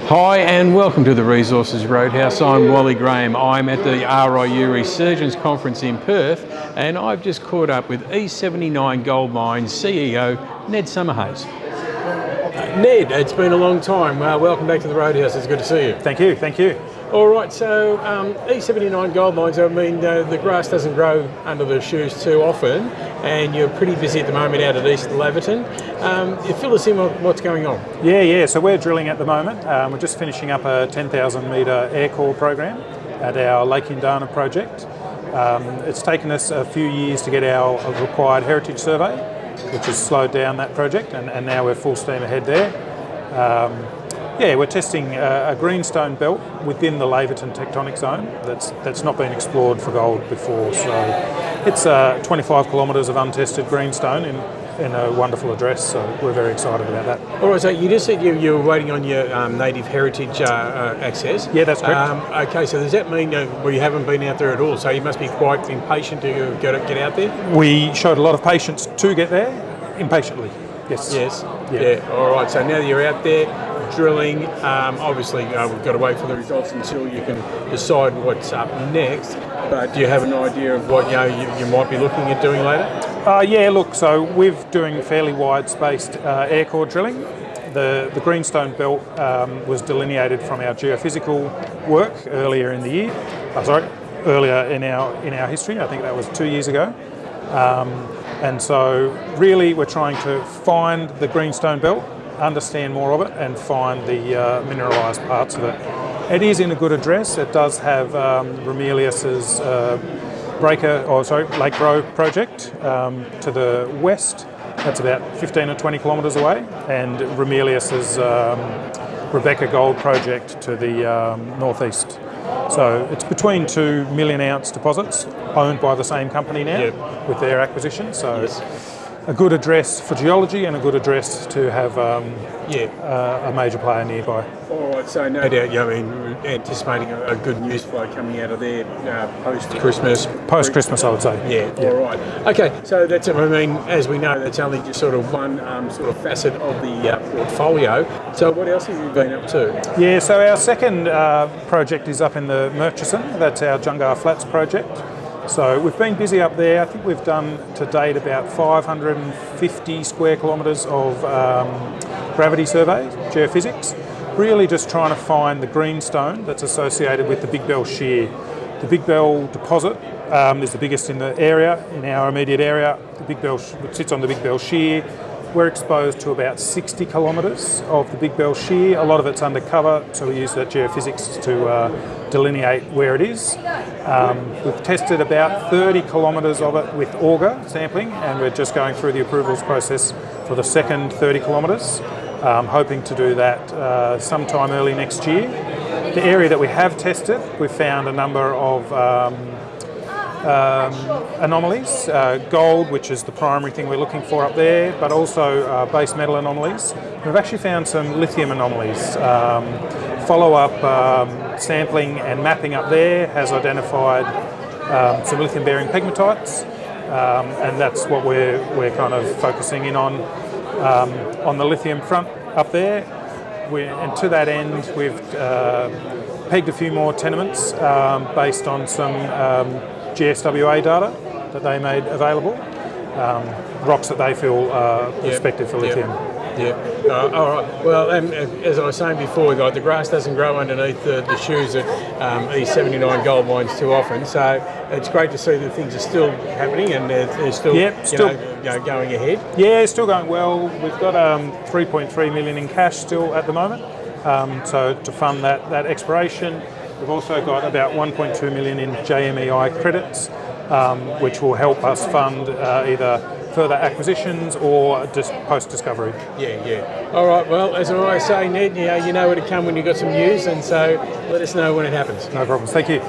Hi and welcome to the Resources Roadhouse. I'm Wally Graham. I'm at the RIU Resurgence conference in Perth and I've just caught up with E79 Gold Mines CEO Ned Summerhayes. Ned, it's been a long time. Welcome back to the Roadhouse. It's good to see you. Thank you, thank you. All right, so E79 Gold Mines, I mean, the grass doesn't grow under the shoes too often, and you're pretty busy at the moment out at East Laverton. Fill us in on what's going on. Yeah, so we're drilling at the moment. We're just finishing up a 10,000 metre air core program at our Lake Indana project. It's taken us a few years to get our required heritage survey, which has slowed down that project, and now we're full steam ahead there. We're testing a greenstone belt within the Laverton tectonic zone that's not been explored for gold before. So it's 25 kilometres of untested greenstone in a wonderful address, so we're very excited about that. All right, so you just said you were waiting on your native heritage access. Yeah, that's correct. Okay, so does that mean we haven't been out there at all? So you must be quite impatient to get out there? We showed a lot of patience to get there, impatiently, yes. Yes, yeah. All right, so now that you're out there, drilling, obviously we've got to wait for the results until you can decide what's up next, but do you have an idea of what you might be looking at doing later? So we're doing fairly wide-spaced air core drilling. The greenstone belt was delineated from our geophysical work earlier in the year, earlier in our history. I think that was 2 years ago. And so really we're trying to find the greenstone belt, understand more of it, and find the mineralised parts of it. It is in a good address. It does have Ramelius's Lake Row project to the west. That's about 15 or 20 kilometres away, and Ramelius's Rebecca Gold project to the northeast. So it's between 2 million ounce deposits owned by the same company now. Yep. With their acquisition. So yes. A good address for geology and a good address to have a major player nearby. All right, so no doubt you're anticipating a good news flow coming out of there post-Christmas. Post-Christmas, I would say. Yeah, all right. Okay, so that's, I mean, as we know, that's only just sort of one sort of facet of the portfolio. So what else have you been up to? Yeah, so our second project is up in the Murchison. That's our Jungar Flats project. So we've been busy up there. I think we've done to date about 550 square kilometres of gravity surveys, geophysics, really just trying to find the greenstone that's associated with the Big Bell Shear. The Big Bell deposit is the biggest in the area, in our immediate area. The Big Bell sits on the Big Bell Shear. We're exposed to about 60 kilometres of the Big Bell Shear. A lot of it's undercover, so we use that geophysics to delineate where it is. We've tested about 30 kilometres of it with auger sampling, and we're just going through the approvals process for the second 30 kilometres, hoping to do that sometime early next year. The area that we have tested, we've found a number of anomalies, gold, which is the primary thing we're looking for up there, but also base metal anomalies. We've actually found some lithium anomalies. Follow-up sampling and mapping up there has identified some lithium-bearing pegmatites, and that's what we're kind of focusing in on the lithium front up there. And to that end, we've pegged a few more tenements based on some GSWA data that they made available, rocks that they feel are prospective for lithium. All right. Well, as I was saying before, the grass doesn't grow underneath the shoes at E79 Gold Mines too often. So it's great to see that things are still happening and they're still, going ahead. Yeah, it's still going well. We've got 3.3 million in cash still at the moment. So to fund that exploration, we've also got about 1.2 million in JMEI credits, which will help us fund either further acquisitions or just post-discovery. Yeah. All right, well, as I always say, Ned, you know where to come when you've got some news, and so let us know when it happens. No problems. Thank you.